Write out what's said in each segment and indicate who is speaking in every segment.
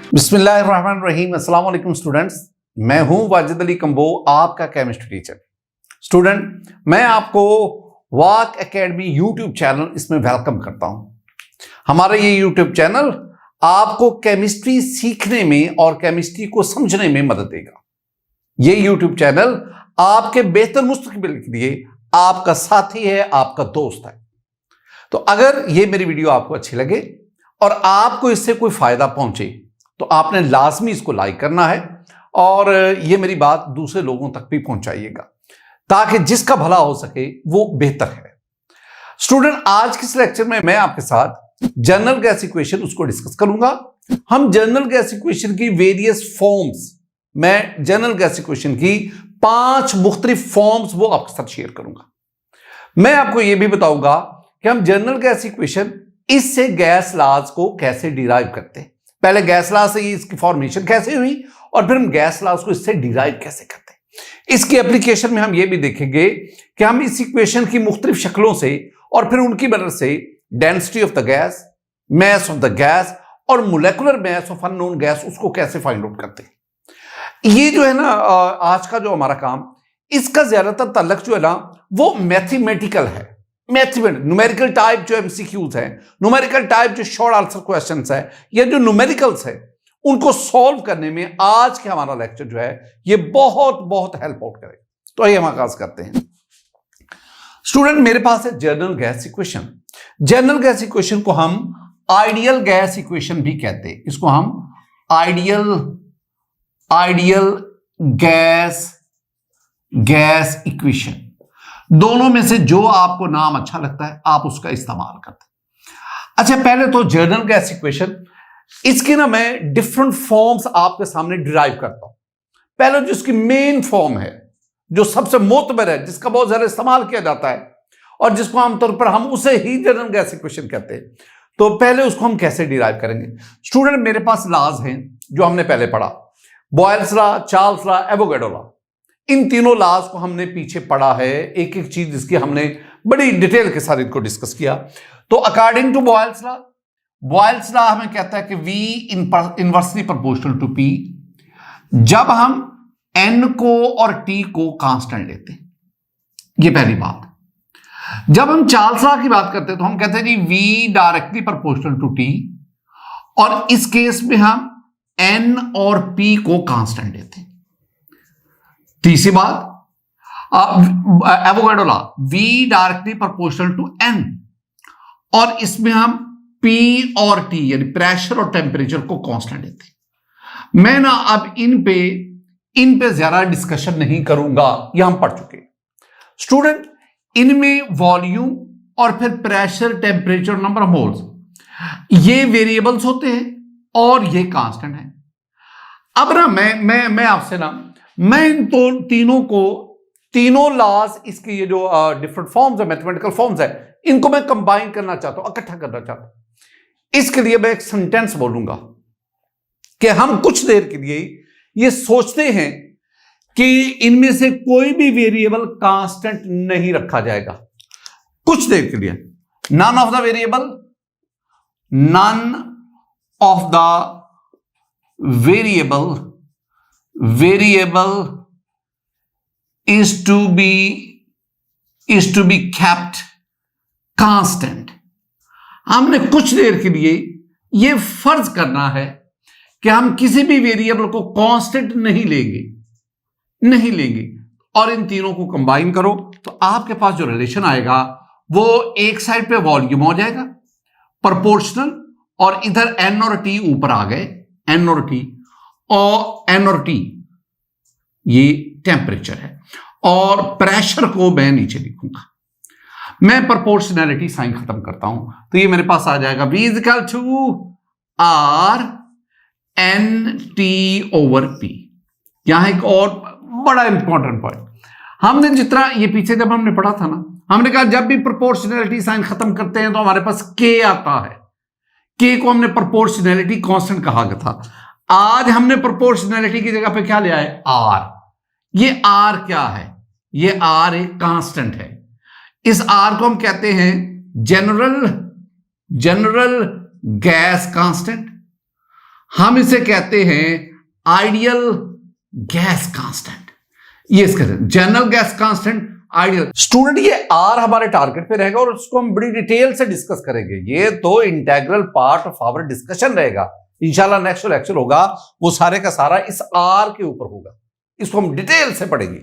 Speaker 1: बिस्मिल्लाहिर्रहमानिर्रहीम। अस्सलाम वालेकुम स्टूडेंट्स, मैं हूं वाजिद अली कंबो, आपका केमिस्ट्री टीचर। स्टूडेंट, मैं आपको वाक एकेडमी यूट्यूब चैनल इसमें वेलकम करता हूं। हमारा ये यूट्यूब चैनल आपको केमिस्ट्री सीखने में और केमिस्ट्री को समझने में मदद देगा। ये यूट्यूब चैनल आपके बेहतर मुस्तकबिल के लिए आपका साथी है, आपका दोस्त है। तो अगर ये मेरी वीडियो आपको अच्छी लगे और आपको इससे कोई फायदा पहुंचे तो आपने लाजमी इसको लाइक करना है और ये मेरी बात दूसरे लोगों तक भी पहुंचाइएगा ताकि जिसका भला हो सके वो बेहतर है। स्टूडेंट, आज के इस लेक्चर में मैं आपके साथ जनरल गैस इक्वेशन उसको डिस्कस करूंगा। हम जनरल गैस इक्वेशन की वेरियस फॉर्म्स, मैं जनरल गैस इक्वेशन की 5 मुख्तलिफ फॉर्म्स वो आपके साथ शेयर करूंगा। मैं आपको यह भी बताऊंगा कि हम जनरल गैस इक्वेशन इससे गैस लॉज को कैसे डिराइव करते हैं। पहले गैस लॉ से इसकी फॉर्मेशन कैसे हुई और फिर हम गैस लॉज को इससे डिराइव कैसे करते हैं। इसकी एप्लीकेशन में हम ये भी देखेंगे कि हम इस इक्वेशन की मुख्तलिफ शक्लों से और फिर उनकी मदद से density of the gas, mass of the gas और molecular mass of unknown gas उसको कैसे फाइंड आउट करते हैं। ये जो है ना, आज का जो हमारा काम, इसका ज्यादातर ताल्लुक जो है ना वो मैथमेटिकल है। न्यूमेरिकल टाइप जो एमसीक्यूज है, न्यूमेरिकल टाइप जो शॉर्ट आंसर क्वेश्चंस है या जो न्यूमेरिकल्स है, उनको सॉल्व करने में आज के हमारा लेक्चर जो है ये बहुत बहुत हेल्प आउट करेगा। तो आइए हम आगाज करते हैं। स्टूडेंट, मेरे पास है general gas equation. General gas equation को हम आइडियल गैस इक्वेशन भी कहते हैं। इसको हम आइडियल गैस इक्वेशन, दोनों में से जो आपको नाम अच्छा लगता है आप उसका इस्तेमाल करते हैं। अच्छा, पहले तो जनरल गैस इक्वेशन, इसकी ना मैं डिफरेंट फॉर्म्स आपके सामने डिराइव करता हूं। पहले जो इसकी मेन फॉर्म है, जो सबसे मोतबर है, जिसका बहुत ज्यादा इस्तेमाल किया जाता है और जिसको आमतौर पर हम उसे ही जनरल गैस इक्वेशन कहते हैं, तो पहले उसको हम कैसे डिराइव करेंगे। स्टूडेंट, मेरे पास लॉज हैं जो हमने पहले पढ़ा, Boyle's law, Charles law, Avogadro law. इन तीनों लॉज को हमने पीछे पढ़ा है, एक एक चीज इसकी हमने बड़ी डिटेल के साथ इनको डिस्कस किया। तो अकॉर्डिंग टू बॉयल्स लॉ हमें कहता है कि V inversely proportional to P, जब हम N को और T को कांस्टेंट लेते हैं। ये पहली बात। जब हम चार्ल्स लॉ की बात करते हैं तो हम कहते हैं जी V directly proportional to T, और इस केस में हम N और P को कांस्टेंट लेते हैं। तीसरी बात, Avogadro law, V directly proportional to N, और इसमें हम P और T यानी प्रेशर और टेम्परेचर को कांस्टेंट लेते हैं। मैं ना अब इन पे ज्यादा डिस्कशन नहीं करूंगा, ये हम पढ़ चुके। स्टूडेंट, इनमें वॉल्यूम और फिर pressure, temperature, number of moles ये वेरिएबल्स होते हैं और ये कांस्टेंट है। अब ना मैं आपसे ना, मैं इन तीनों लॉज, इसके ये जो डिफरेंट फॉर्म्स है, मैथमेटिकल फॉर्म्स है, इनको मैं कंबाइन करना चाहता हूं, इकट्ठा करना चाहता हूं। इसके लिए मैं एक सेंटेंस बोलूंगा कि हम कुछ देर के लिए ये सोचते हैं कि इनमें से कोई भी वेरिएबल कांस्टेंट नहीं रखा जाएगा। कुछ देर के लिए none of the variable is to be kept constant। हमने कुछ देर के लिए यह फर्ज करना है कि हम किसी भी वेरिएबल को कांस्टेंट नहीं लेंगे और इन तीनों को कंबाइन करो तो आपके पास जो रिलेशन आएगा वो एक साइड पे वॉल्यूम हो जाएगा प्रोपोर्शनल, और इधर N और T ऊपर आ गए, N और T ये टेम्परेचर है, और प्रेशर को मैं नीचे लिखूंगा। मैं प्रोपोर्शनैलिटी साइन खत्म करता हूं तो ये मेरे पास आ जाएगा V equal to R NT over P। यहां एक और बड़ा इंपॉर्टेंट पॉइंट, हमने जितना ये पीछे जब हमने पढ़ा था ना, हमने कहा जब भी प्रोपोर्शनैलिटी साइन खत्म करते हैं तो हमारे पास K आता है। K को हमने प्रोपोर्शनैलिटी कांस्टेंट कहा गया था। आज हमने प्रोपोर्शनैलिटी की जगह पे क्या लिया है? R। ये R क्या है? ये R एक कांस्टेंट है। इस R को हम कहते हैं जनरल गैस कांस्टेंट। हम इसे कहते हैं आइडियल गैस कांस्टेंट। ये इसका general gas constant, ideal. Student ये आर हमारे टारगेट पे रहेगा और उसको हम बड़ी डिटेल से डिस्कस करेंगे। ये तो integral part of our discussion रहेगा। इंशाल्लाह नेक्स्ट लेक्चर होगा वो सारे का सारा इस आर के ऊपर होगा, इसको हम डिटेल से पढ़ेंगे।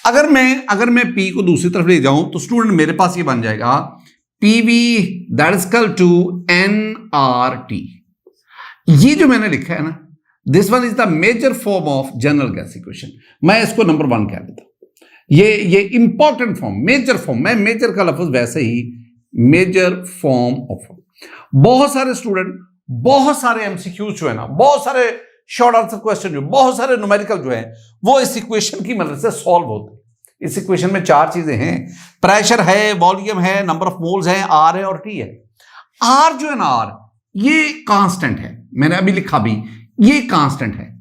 Speaker 1: अगर मैं पी को दूसरी तरफ ले जाऊं तो स्टूडेंट मेरे पास ये बन जाएगा PV that is equal to N R T. ये जो मैंने लिखा है ना, this one is the major form of general gas equation. मैं इसको नंबर 1 कह देता हूं। ये इंपॉर्टेंट फॉर्म, मेजर फॉर्म। मैं मेजर का लफ्ज वैसे ही मेजर फॉर्म ऑफ। बहुत सारे स्टूडेंट, बहुत सारे एमसीक्यूज जो है ना, बहुत सारे शॉर्ट आंसर क्वेश्चन जो, बहुत सारे न्यूमेरिकल जो है वो इस इक्वेशन की मदद से सॉल्व होते हैं। इस इक्वेशन में 4 चीजें हैं, प्रेशर है, वॉल्यूम है, नंबर ऑफ मोल्स है, आर है और टी है। आर जो है ना, आर ये कांस्टेंट है, मैंने अभी लिखा भी, ये कांस्टेंट है।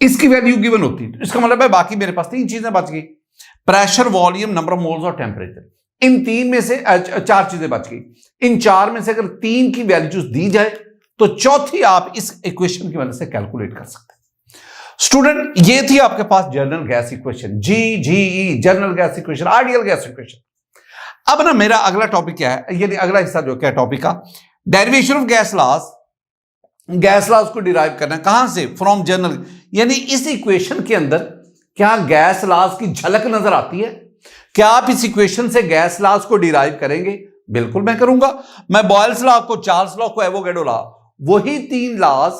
Speaker 1: इसकी वैल्यू गिवन होती है, इसका मतलब है बाकी मेरे पास 3 चीजें बच गई, pressure, volume, number of moles और टेम्परेचर। इन 3 में से 4 चीजें बच गई। इन 4 में से अगर 3 की वैल्यूज दी जाए तो चौथी आप इस इक्वेशन की मदद से कैलकुलेट कर सकते हैं। स्टूडेंट ये थी आपके पास general gas equation, GGE, general gas equation, ideal gas equation. अब ना मेरा अगला टॉपिक क्या है, यानी अगला हिस्सा जो क्या टॉपिक का, derivation of gas laws. Gas laws को डिराइव करना कहां से, फ्रॉम जनरल। यानी इस इक्वेशन के अंदर क्या गैस लॉज की झलक नजर आती है? क्या आप इस इक्वेशन से गैस लॉज को डिराइव करेंगे? बिल्कुल मैं करूंगा। मैं बॉयल्स लॉ को, चार्ल्स लॉ को, एवोगैड्रो लॉ, वही 3 लॉज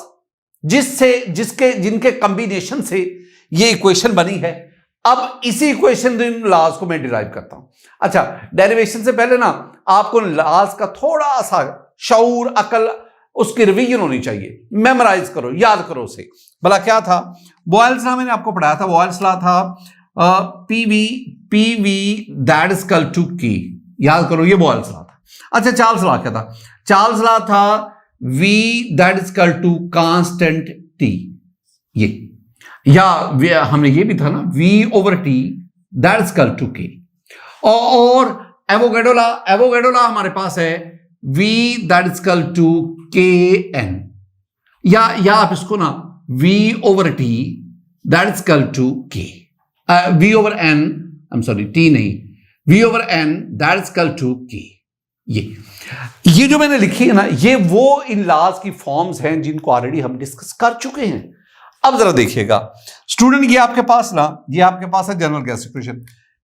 Speaker 1: जिनके कॉम्बिनेशन से ये इक्वेशन बनी है। अब इसी इक्वेशन लॉज को मैं डिराइव करता हूं। अच्छा, डेरिवेशन से पहले ना आपको लॉज का थोड़ा सा शऊर, अकल, उसकी रिवीजन होनी चाहिए। मेमोराइज करो, याद करो उसे। भला क्या था बॉयल्स लॉ? मैंने आपको पढ़ाया था, बॉयल्स लॉ था PV that is equal to K. याद करो, ये बॉयल्स लॉ था। अच्छा, चार्ल्स लॉ क्या था? चार्ल्स लॉ था V that is equal to constant T। ये या हमने ये भी था ना, V over T that is equal to K। और एवोगैड्रो लॉ हमारे पास है V that is equal to KN। या आप इसको ना V over T that is equal to K, V over N, I am sorry, T नहीं, V over N that is equal to K। ये जो मैंने लिखी है ना, ये वो इन लॉज की फॉर्म्स हैं जिनको ऑलरेडी हम डिस्कस कर चुके हैं। अब जरा देखिएगा स्टूडेंट, ये आपके पास ना, ये आपके पास है general gas equation,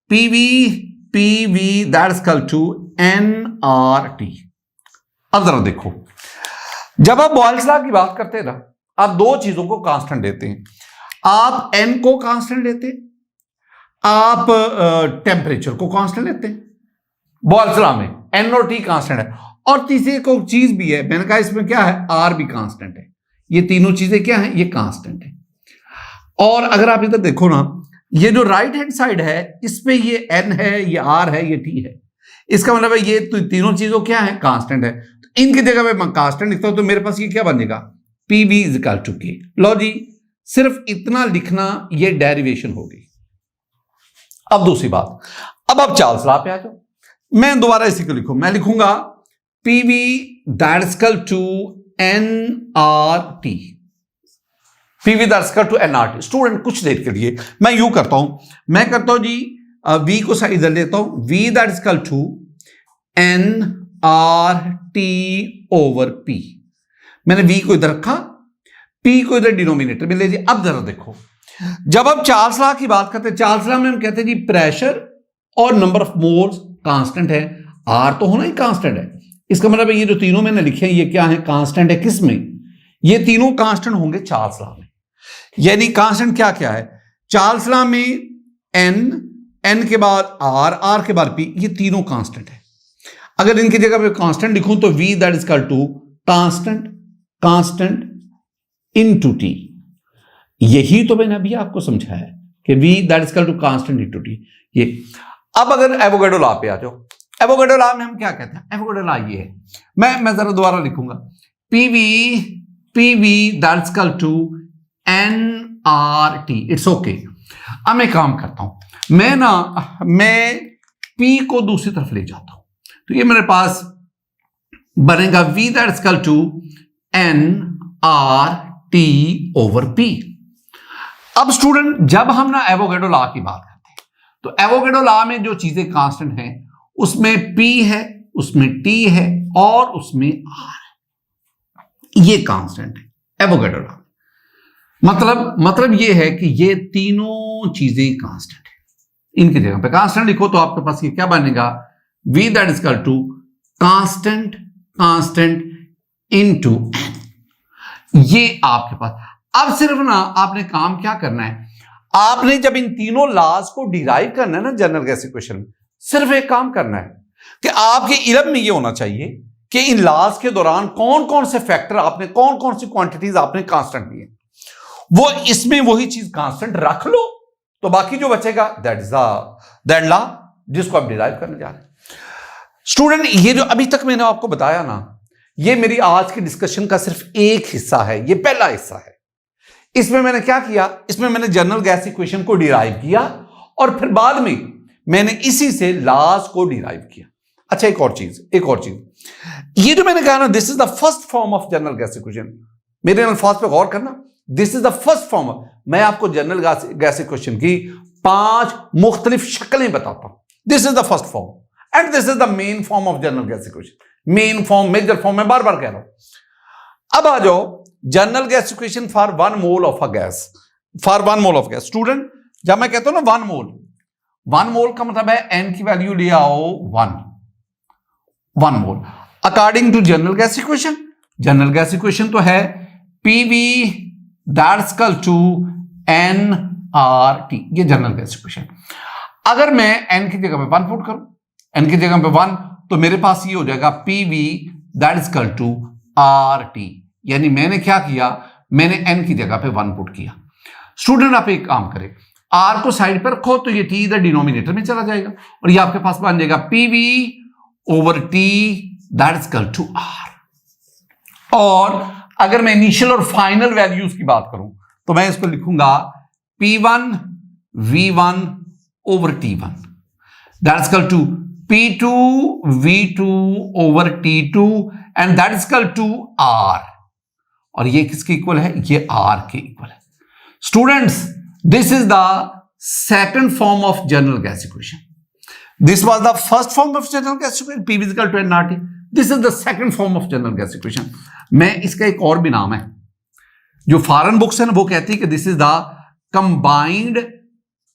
Speaker 1: PV that is equal to nRT। अब जरा देखो, जब आप बॉयल्स लॉ की बात करते हैं ना, आप 2 चीजों को कांस्टेंट लेते हैं। आप n को कांस्टेंट लेते हैं, आप टेम्परेचर को कांस्टेंट लेते हैं। बॉयल्स लॉ में n और t कांस्टेंट है, और तीसरी को चीज भी है, मैंने कहा इसमें क्या है, r भी कांस्टेंट है। ये तीनों चीजें क्या है, ये कांस्टेंट है। और अगर आप इधर देखो ना, ये जो राइट हैंड साइड है इसमें ये n है, ये r है, ये t है। इसका मतलब है ये तीनों चीजों क्या है, कांस्टेंट है। तो इनकी जगह पे मैं कांस्टेंट लिखता हूं तो मेरे पास ये क्या बनेगा, पीवी इज इक्वल टू के। लो जी, सिर्फ इतना लिखना, ये डेरिवेशन होगी। अब दूसरी बात, अब आप चार्ल्स लॉ पे आ जाओ। मैं दोबारा इसी को लिखूं, मैं लिखूंगा PV that is equal to nRT। PV that is equal to nRT। Student कुछ देर के लिए मैं यूं करता हूं, मैं करता हूं जी, v को इधर लेता हूं, v that is equal to nRT over p। मैंने v को इधर रखा, p को इधर डिनोमिनेटर में ले लिया। अब जरा देखो, जब आप चार्ल्स लॉ की बात करते हैं, चार्ल्स लॉ में हम कहते हैं जी प्रेशर और नंबर ऑफ मोल्स कांस्टेंट है, आर तो होना ही कांस्टेंट है। इसका मतलब है ये जो तीनों मैंने लिखे हैं ये क्या है, कांस्टेंट है। किस में? ये तीनों कांस्टेंट होंगे चार्ल्स लॉ में। यानी कांस्टेंट क्या क्या है चार्ल्स लॉ में, n के बाद r के बाद p, ये तीनों कांस्टेंट है। अगर इनकी जगह पे कांस्टेंट लिखूं तो v that is equal to constant into t। यही तो मैंने अभी आपको समझाया है कि v that is equal to constant into t। ये अब अगर एवोगैड्रो लॉ पे आ जाओ, एवोगैड्रो लॉ में हम क्या कहते हैं, एवोगैड्रो लॉ ये है, मैं जरा दोबारा लिखूंगा, PV that is equal to nRT। It's okay. अब मैं काम करता हूं, मैं P को दूसरी तरफ ले जाता हूं, तो ये मेरे पास बनेगा V that is equal to R T over P. अब स्टूडेंट जब हम ना एवोगैड्रो लॉ की बात करते हैं तो एवोगैड्रो लॉ में जो चीजें कांस्टेंट हैं उसमें P है, उसमें T है और उसमें R है। ये कांस्टेंट है एवोगैड्रो लॉ। मतलब ये है कि ये तीनों चीजें कांस्टेंट है। इनकी जगह पे कांस्टेंट लिखो तो आपके पास ये क्या बनेगा, V that is equal to constant into n। ये आपके पास। अब सिर्फ ना आपने काम क्या करना है, आपने जब इन तीनों लॉज को डिराइव करना है ना जनरल गैस इक्वेशन में, सिर्फ एक काम करना है कि आपके इल्म में ये होना चाहिए कि इन लॉज के दौरान कौन कौन से फैक्टर आपने, कौन कौन सी क्वांटिटीज आपने कांस्टेंट लिए, वो इसमें वही चीज कांस्टेंट रख लो तो बाकी जो बचेगा दैट इज दैट लॉ जिसको आप डिराइव करने जा रहे हैं। स्टूडेंट ये जो अभी तक मैंने आपको बताया ना, ये मेरी आज की डिस्कशन का सिर्फ एक हिस्सा है, ये पहला हिस्सा है। इसमें मैंने क्या किया, इसमें मैंने जनरल गैस इक्वेशन को डिराइव किया और फिर बाद में मैंने इसी से लॉज को डिराइव किया। अच्छा एक और चीज, ये जो मैंने कहा ना this is the first form of general gas equation, मेरे अल्फाज पे गौर करना, this is the first form. मैं आपको जनरल गैस इक्वेशन की 5 मुख्तलिफ शक्लें बताता हूं। This is the first form and this is the main form of general gas equation. Main form, major form, मैं बार बार कह रहा हूं। अब आ जाओ general gas equation for 1 mole of a gas, for 1 mole of gas. Student जब मैं कहता हूं ना 1 मोल का मतलब है n की वैल्यू ले आओ 1 mole according to general gas equation. General gas equation तो है PV that's equal to nRT, ये जनरल गैस इक्वेशन। अगर मैं n की जगह पे 1 पुट करूं, n की जगह पे 1, तो मेरे पास ये हो जाएगा PV that is equal to RT। यानी मैंने क्या किया, मैंने n की जगह पे 1 पुट किया। स्टूडेंट आप एक काम करें, r को साइड पर रखो तो ये t इधर डिनोमिनेटर में चला जाएगा और ये आपके पास बन जाएगा PV over T that is equal to R। और अगर मैं इनिशियल और फाइनल वैल्यूज की बात करूं तो मैं इसको लिखूंगा P1 V1 over T1 that is equal to P2 V2 over T2 and that is equal to R। और ये किसके इक्वल है, ये R के इक्वल है। Students this is the second form of general gas equation. This was the first form of general gas equation, P is equal to nRT। This is the second form of general gas equation. मैं इसका एक और भी नाम है, जो foreign books है ना वो कहती है कि this is the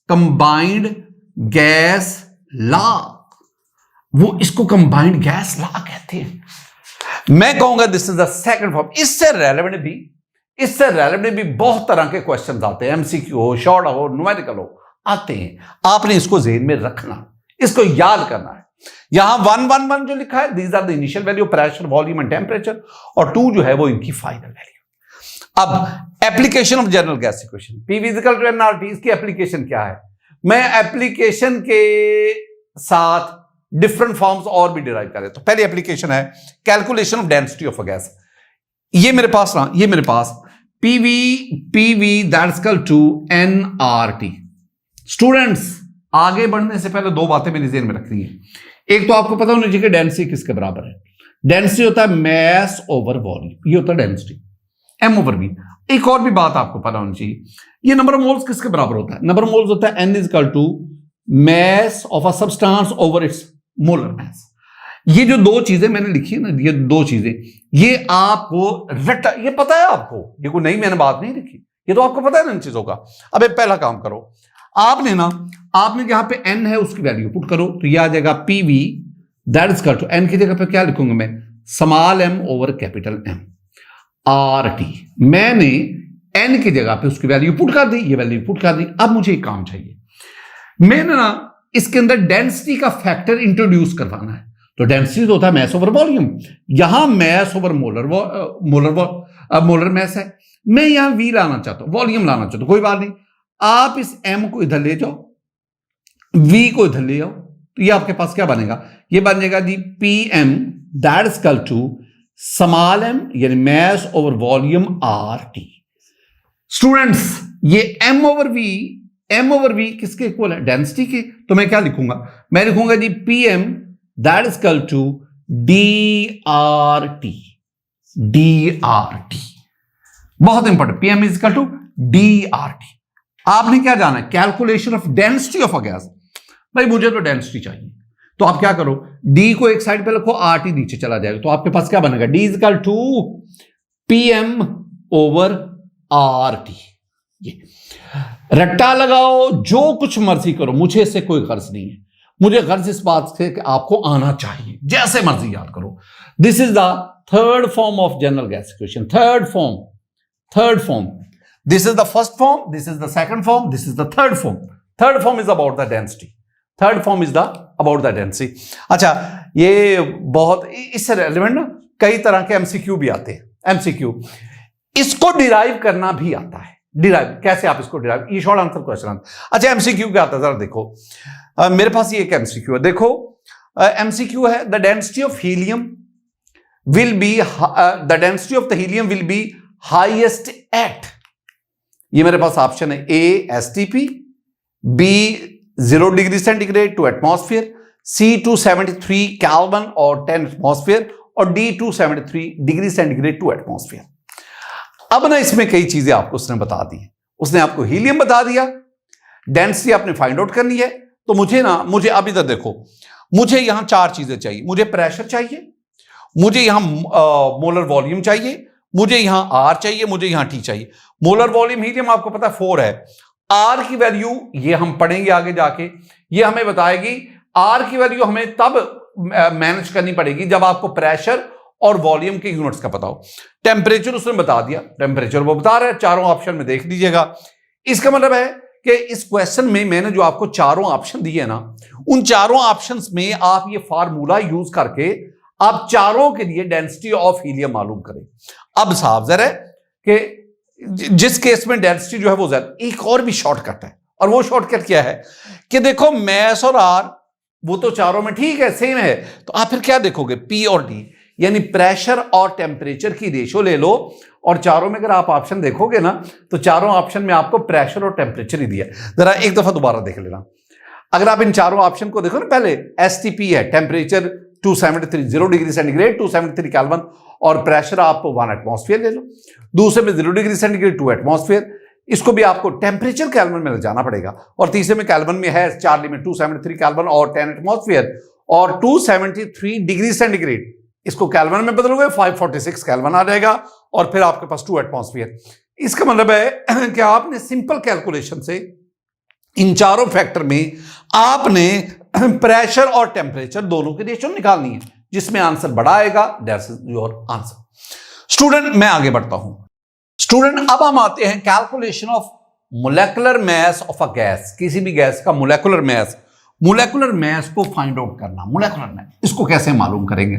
Speaker 1: combined gas law. वो इसको कंबाइंड गैस लॉ कहते हैं। मैं कहूंगा this is the second form. इससे रेलेवेंट भी बहुत तरह के क्वेश्चंस आते हैं, एमसीक्यू हो, शॉर्ट हो, न्यूमेरिकल हो, आते हैं। आपने इसको ज़हन में रखना, इसको याद करना है। यहां 111 जो लिखा है these are the initial value, pressure, volume and temperature, और 2 जो है वो इनकी फाइनल वैल्यू। अब application of general gas equation, P equal to nRT, इसकी एप्लीकेशन क्या है? मैं एप्लीकेशन के साथ डिफरेंट फॉर्म्स और भी डिराइव करें तो पहली एप्लीकेशन है calculation of density of a gas. ये मेरे पास PV that is equal to nRT। Students आगे बढ़ने से पहले 2 बातें मेरे ज़हन में रखनी है। एक तो आपको पता होना चाहिए कि डेंसिटी किसके बराबर है। डेंसिटी होता है मैस ओवर वॉल्यूम, ये होता है डेंसिटी m ओवर v। एक और भी बात आपको पता होनी चाहिए, ये नंबर ऑफ मोल्स किसके बराबर होता है? नंबर ऑफ मोल्स होता है n is equal to mass of a substance over its molar mass. ये जो 2 चीजें मैंने लिखी है ना, ये 2 चीजें, ये आपको ये पता है आपको, ये कोई नई मैंने बात नहीं लिखी, ये तो आपको पता है ना इन चीजों का। अब एक पहला काम करो, आपने यहां पे n है उसकी वैल्यू पुट करो तो ये आ जाएगा PV that is equal to, n की जगह पे क्या लिखूंगा मैं, small m over capital M RT। मैंने n की जगह पे उसकी वैल्यू पुट कर दी, ये वैल्यू पुट कर दी। अब मुझे एक काम चाहिए, मैंने इसके अंदर डेंसिटी का फैक्टर इंट्रोड्यूस करवाना है। तो डेंसिटी तो होता है मैस ओवर वॉल्यूम, यहां मैस ओवर मोलर मैस है। मैं यहां V लाना चाहता हूं, वॉल्यूम लाना चाहता हूं, कोई बात नहीं, आप इस M को इधर ले जाओ, V को इधर ले जाओ, तो ये आपके पास क्या बनेगा, ये बन जाएगा जी PM that is equal to small m यानी mass over volume RT। Students ये M ओवर V किसके इक्वल है, डेंसिटी के। तो मैं क्या लिखूंगा, मैं लिखूंगा जी PM that is equal to DRT। बहुत important, PM is equal to DRT. आपने क्या जाना है, calculation of density of a gas. भाई मुझे तो डेंसिटी चाहिए, तो आप क्या करो, डी को एक साइड पे रखो, आरटी नीचे चला जाएगा, तो आपके पास क्या बनेगा, D is equal to PM over RT. ये रट्टा लगाओ, जो कुछ मर्जी करो, मुझे इससे कोई गर्ज नहीं है। मुझे गर्ज इस बात से कि आपको आना चाहिए, जैसे मर्जी याद करो। This is the third form of general gas equation, third form. This is the first form, this is the second form, this is the third form. Third form is about the density. Third form is about the density. अच्छा, ये बहुत इससे relevant ना कई तरह के MCQ भी आते हैं। एमसीक्यू इसको डिराइव करना भी आता है। डिराइव कैसे, आप इसको डिराइव, ये शॉर्ट आंसर क्वेश्चन। अच्छा, एमसीक्यू क्या आता है जरा देखो। मेरे पास ये एक एमसीक्यू है, देखो एमसीक्यू है, the density of helium will be, the density of the helium will be highest at, ये मेरे पास ऑप्शन है, A STP, B 0 degree centigrade two atmosphere, C 273 kelvin और 10 एटमॉस्फेयर, और D 273 degree centigrade two atmosphere. अब ना इसमें कई चीजें आपको उसने बता दी। उसने आपको हीलियम बता दिया, डेंसिटी आपने फाइंड आउट करनी है। तो मुझे अब इधर देखो, मुझे यहां 4 चीजें चाहिए। मुझे प्रेशर चाहिए, मुझे यहां मोलर वॉल्यूम चाहिए, मुझे यहां आर चाहिए, मुझे यहां टी चाहिए। मोलर वॉल्यूम हीलियम आपको पता है 4 है। आर की वैल्यू ये हम पढ़ेंगे आगे जाके, ये हमें बताएगी। आर की वैल्यू हमें तब मैनेज करनी पड़ेगी जब आपको प्रेशर और वॉल्यूम के यूनिट्स का पता हो। टेम्परेचर उसने बता दिया, टेम्परेचर वो बता रहा है, चारों ऑप्शन में देख लीजिएगा। इसका मतलब है कि इस क्वेश्चन में मैंने जो आपको चारों ऑप्शन दिए ना, उन चारों ऑप्शंस में आप ये फार्मूला यूज करके आप चारों के लिए डेंसिटी ऑफ हीलियम मालूम करें। अब साफ जरा है कि जिस केस में डेंसिटी जो है वो ज्यादा, एक और भी शॉर्टकट है, और वो शॉर्टकट क्या है कि देखो मैस और आर वो तो चारों में ठीक है, सेम है, तो आप फिर क्या देखोगे, पी और डी, यानी प्रेशर और टेम्परेचर की रेशो ले लो, और चारों में अगर आप ऑप्शन देखोगे ना तो चारों ऑप्शन में आपको प्रेशर और टेम्परेचर ही दिया। जरा एक दफा दोबारा देख लेना। अगर आप इन चारों ऑप्शन को देखो ना, पहले एसटीपी है, टेम्परेचर 273 0 डिग्री सेंटीग्रेड 273 केल्विन, और प्रेशर आप 1 एटमॉस्फेयर ले लो। दूसरे में 0 डिग्री सेंटीग्रेड 2 एटमॉस्फेयर, इसको भी आपको टेम्परेचर केल्विन में ले जाना पड़ेगा। और तीसरे में केल्विन में है, चार्ली में 273 केल्विन और 10 एटमॉस्फेयर, और 273 डिग्री सेंटीग्रेड इसको केल्विन में बदलोगे 546 केल्विन आ जाएगा, और फिर आपके पास 2 एटमॉस्फेयर। इसका मतलब है कि आपने सिंपल कैलकुलेशन से इन चारों फैक्टर में आपने प्रेशर और टेम्परेचर दोनों की रेशो निकालनी है, जिसमें आंसर बड़ा आएगा, दैट्स योर आंसर। स्टूडेंट मैं आगे बढ़ता हूं। स्टूडेंट अब हम आते हैं calculation of molecular mass of a gas. किसी भी गैस का मोलेकुलर मास को फाइंड आउट करना, मोलेकुलर मास, इसको कैसे मालूम करेंगे।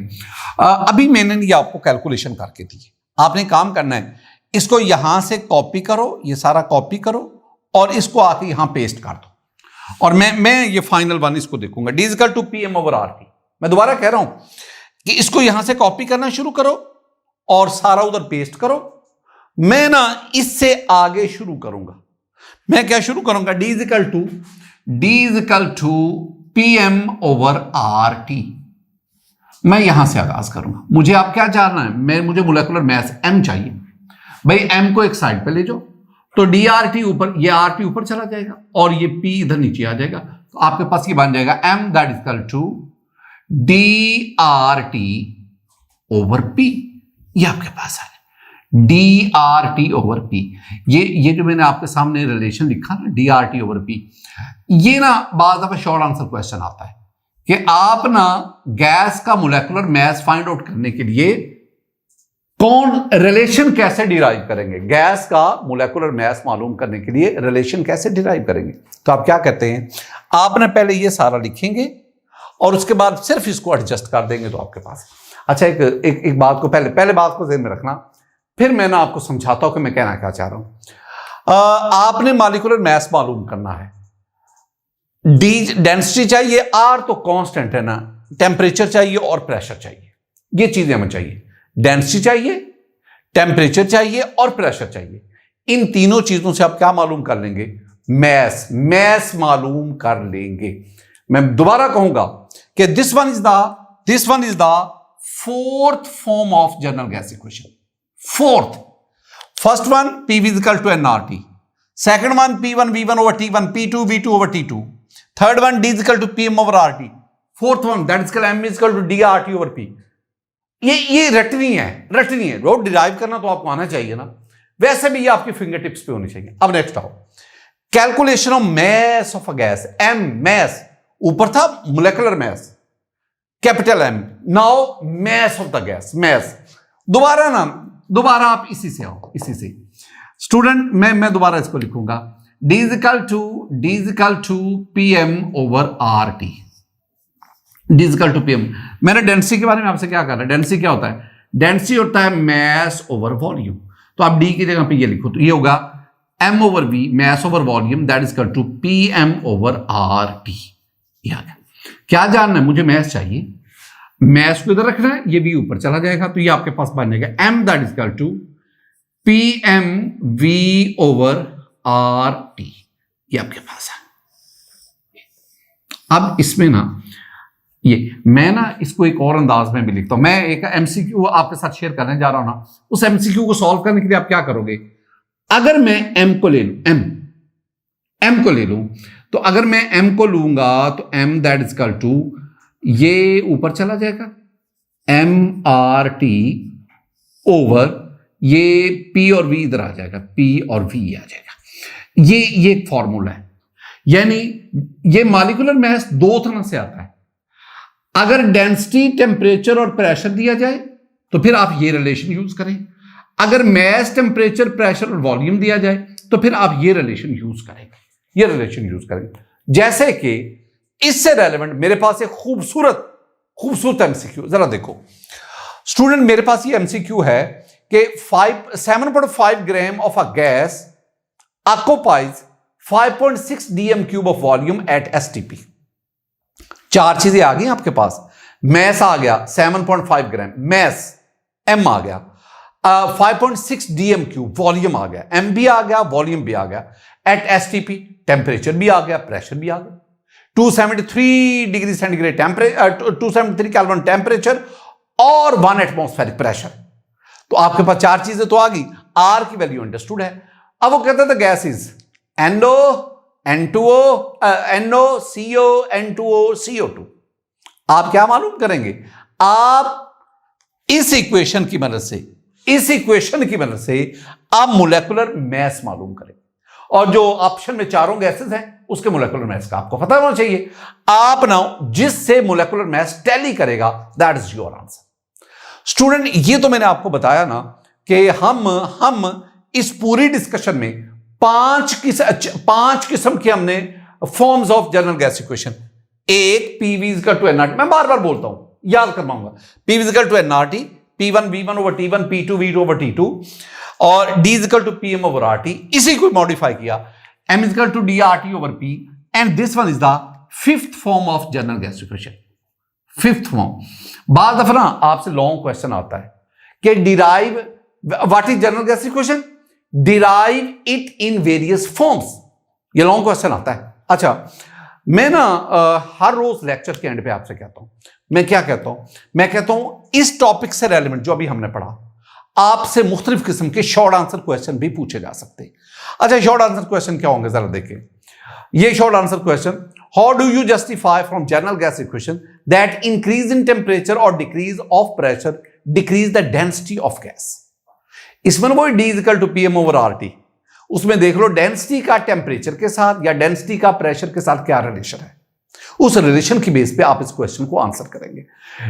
Speaker 1: अभी मैंने ये आपको कैलकुलेशन करके दी, आपने काम करना है, इसको यहां से कॉपी करो, ये सारा कॉपी करो, और इसको आके यहां पेस्ट कर दो, और मैं ये फाइनल वन इसको देखूंगा, D is equal to PM over RT. मैं दोबारा कह रहा हूं कि इसको यहां से कॉपी करना शुरू करो और सारा उधर पेस्ट करो। मैं ना इससे आगे शुरू करूंगा। मैं क्या शुरू करूंगा, D is equal to PM over RT. मैं यहां से आगाज करूंगा। मुझे आप क्या जानना है, मुझे मोलेकुलर मास एम चाहिए। भाई एम को एक साइड पे ले जाओ, तो डी आर टी ऊपर, ये आर टी ऊपर चला जाएगा, और ये पी इधर नीचे आ जाएगा, तो आपके पास ये बन जाएगा M that is equal to D R T over P. ये आपके पास है D R T over P. ये जो मैंने आपके सामने रिलेशन लिखा ना, D R T over P, ये ना बाद दफा शॉर्ट आंसर क्वेश्चन आता है कि आप ना गैस का मोलेकुलर मास फाइंड आउट करने के लिए कौन रिलेशन कैसे डिराइव करेंगे, गैस का मोलेकुलर मास मालूम करने के लिए रिलेशन कैसे डिराइव करेंगे। तो आप क्या कहते हैं, आपने पहले ये सारा लिखेंगे और उसके बाद सिर्फ इसको एडजस्ट कर देंगे तो आपके पास। अच्छा, एक बात को पहले बात को ध्यान में रखना, फिर मैं ना आपको समझाता हूं कि मैं कहना क्या चाह रहा हूं। आपने मॉलिक्यूलर मास मालूम करना है, डी डेंसिटी चाहिए, आर तो कांस्टेंट है ना, टेम्परेचर चाहिए और प्रेशर चाहिए। ये चीजें हमें चाहिए, डेंसिटी चाहिए, टेम्परेचर चाहिए और प्रेशर चाहिए। इन तीनों चीजों से आप क्या मालूम कर लेंगे, मास मालूम कर लेंगे। मैं दोबारा कहूंगा कि this one is the fourth form of general gas equation. First one P V equal to nRT, second one P1 V1 over T1, P2 V2 over T2, third one D equal to PM over RT, fourth one that is M equal to DRT over P। ये रटनी है, road derive करना तो आपको आना चाहिए ना, वैसे भी ये आपकी फिंगर टिप्स पे होनी चाहिए। अब नेक्स्ट आओ, calculation of mass of a gas, M mass, ऊपर था molecular mass capital M, now mass of the gas, mass. दोबारा आप इसी से आओ, इसी से स्टूडेंट मैं दोबारा इसको लिखूंगा, D equal to PM over RT, D equal to PM। मैंने डेंसिटी के बारे में आपसे क्या कहा, डेंसिटी क्या होता है, डेंसिटी होता है मैस ओवर वॉल्यूम, तो आप D की जगह पे ये लिखो, तो ये होगा M over V, mass over volume, that is equal to PM over RT। ये आ गया। क्या जानना है, मुझे मैस चाहिए, मैस को इधर रखना है, ये V ऊपर चला जाएगा, तो ये आपके पास बन जाएगा M that is equal to PM V over RT, ये आपके पास है। अब इसमें ना ये मैं ना इसको एक और अंदाज में भी लिखता हूं, मैं एक MCQ आपके साथ शेयर करने जा रहा हूं ना, उस MCQ को सॉल्व करने के लिए आप क्या करोगे, अगर मैं M को ले लूं, M को ले लूं, तो अगर मैं M को लूंगा तो M that is equal to ये ऊपर चला जाएगा MRT ओवर ये P और V इधर आ जाएगा, P और V आ जाएगा। ये एक फॉर्मूला है, यानी ये मॉलिक्यूलर मैस दो तरह से आता है, अगर डेंसिटी, टेम्परेचर और प्रेशर दिया जाए तो फिर आप ये रिलेशन यूज करें, अगर मैस, टेम्परेचर, प्रेशर और वॉल्यूम दिया जाए तो फिर आप ये रिलेशन यूज करेंगे, ये रिलेशन यूज करेंगे। जैसे कि इससे रेलेवेंट मेरे पास एक खूबसूरत एमसीक्यू, जरा देखो स्टूडेंट, मेरे पास ये एमसीक्यू है कि 7.5 gram of a gas occupies 5.6 dm cube of volume at STP। चार चीजें आ गई आपके पास, मैस आ गया 7.5 ग्राम, मैस M आ गया, 5.6 dm क्यूब वॉल्यूम आ गया, M भी आ गया, वॉल्यूम भी आ गया, एट STP टेम्परेचर भी आ गया, प्रेशर भी आ गया, 273 degree centigrade temperature, 273 kelvin temperature और 1 एटमॉस्फेरिक प्रेशर। तो आपके पास चार चीजें तो आ गई, R की वैल्यू अंडरस्टूड है। अब वो कहते थे gas is NO, N2O, NO, CO, N2O, CO2। आप क्या मालूम करेंगे, आप इस इक्वेशन की मदद से आप मोलेकुलर मैस मालूम करेंगे, और जो ऑप्शन में चारों गैसेस हैं उसके मोलेकुलर मैस का आपको पता होना चाहिए। आप ना जिससे मोलेकुलर मैस टैली करेगा, that is your answer. Student, ये तो मैंने आपको बताया ना कि हम इस पूरी डिस्कशन में पांच किस्म के हमने forms of general gas equation, एक PV इक्वल टू nRT, मैं बार बार बोलता हूं, याद करवाऊंगा, PV equal to nRT, P1 V1 over T1, P2 V2 over T2 और D equal to PM over RT, इसी को मॉडिफाई किया, M equal to DRT over P, and this one is the fifth form of general gas equation, fifth form. बाद दफा ना आपसे long question आता है कि derive what is general gas equation, derive it in various forms, ये long question आता है। अच्छा, मैं ना हर रोज लेक्चर के एंड पे आपसे कहता हूं, मैं क्या कहता हूं, मैं कहता हूं इस टॉपिक से रेलेवेंट जो अभी हमने पढ़ा, आपसे मुख्तलिफ किस्म के शॉर्ट आंसर क्वेश्चन भी पूछे जा सकते हैं। अच्छा, शॉर्ट आंसर क्वेश्चन क्या होंगे, जरा देखिए। ये short answer question, how do you justify from general gas equation that increase in temperature और decrease of pressure decrease the density of gas. इसमें वो D equal to PM over RT, उसमें देख लो डेंसिटी का temperature के साथ या density का प्रेशर के साथ क्या रिलेशन है, उस रिलेशन की बेस पे आप इस क्वेश्चन को आंसर करेंगे।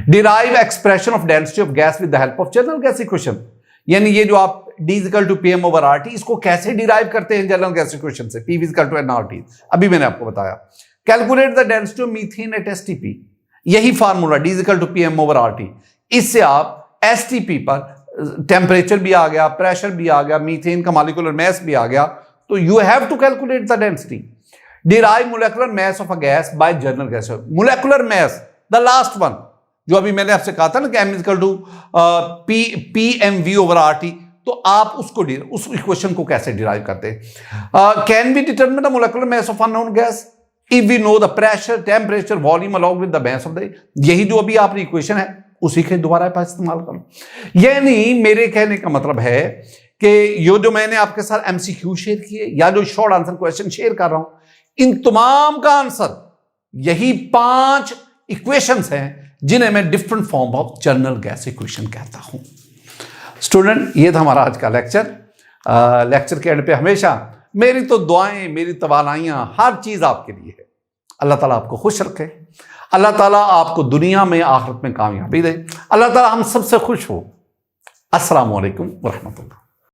Speaker 1: Derive expression of density of gas with the help of general gas equation, यानी ये जो आप D equal to PM over RT, इसको कैसे डिराइव करते हैं जनरल गैस इक्वेशन से, PV इक्वल टू nRT, अभी मैंने आपको बताया। Calculate the density of methane at STP, यही formula D equal to PM over RT, इससे आप STP पर टेम्परेचर भी आ गया, प्रेशर भी आ गया, मीथेन का मॉलिक्यूलर मैस भी आ गया, तो you have to calculate the density. Derive molecular mass of a gas by general gas, molecular mass the last one जो अभी मैंने आपसे कहा था ना कि M equal to PMV over RT, तो आप उसको उस इक्वेशन को कैसे डिराइव करते हैं। Can be determine the molecular mass of unknown gas if we know the pressure, temperature, volume along with the mass of the, यही जो अभी आपकी इक्वेशन है उसी के दोबारा पास इस्तेमाल करो। यानी मेरे कहने का मतलब है कि ये जो मैंने आपके साथ एमसीक्यू शेयर किए या जो शॉर्ट आंसर क्वेश्चन शेयर कर रहा हूं, इन तमाम का आंसर यही 5 इक्वेशंस हैं जिन्हें मैं different form of general gas equation कहता हूं। स्टूडेंट, ये था हमारा आज का लेक्चर। लेक्चर के एंड पे हमेशा मेरी तो दुआएं, मेरी तवानाइयां, हर चीज आपके लिए है। अल्लाह ताला आपको खुश रखे, अल्लाह ताला आपको दुनिया में आखिरत में कामयाबी दे, अल्लाह ताला हम सबसे खुश हो। अस्सलामु अलैकुम व रहमतुल्लाह।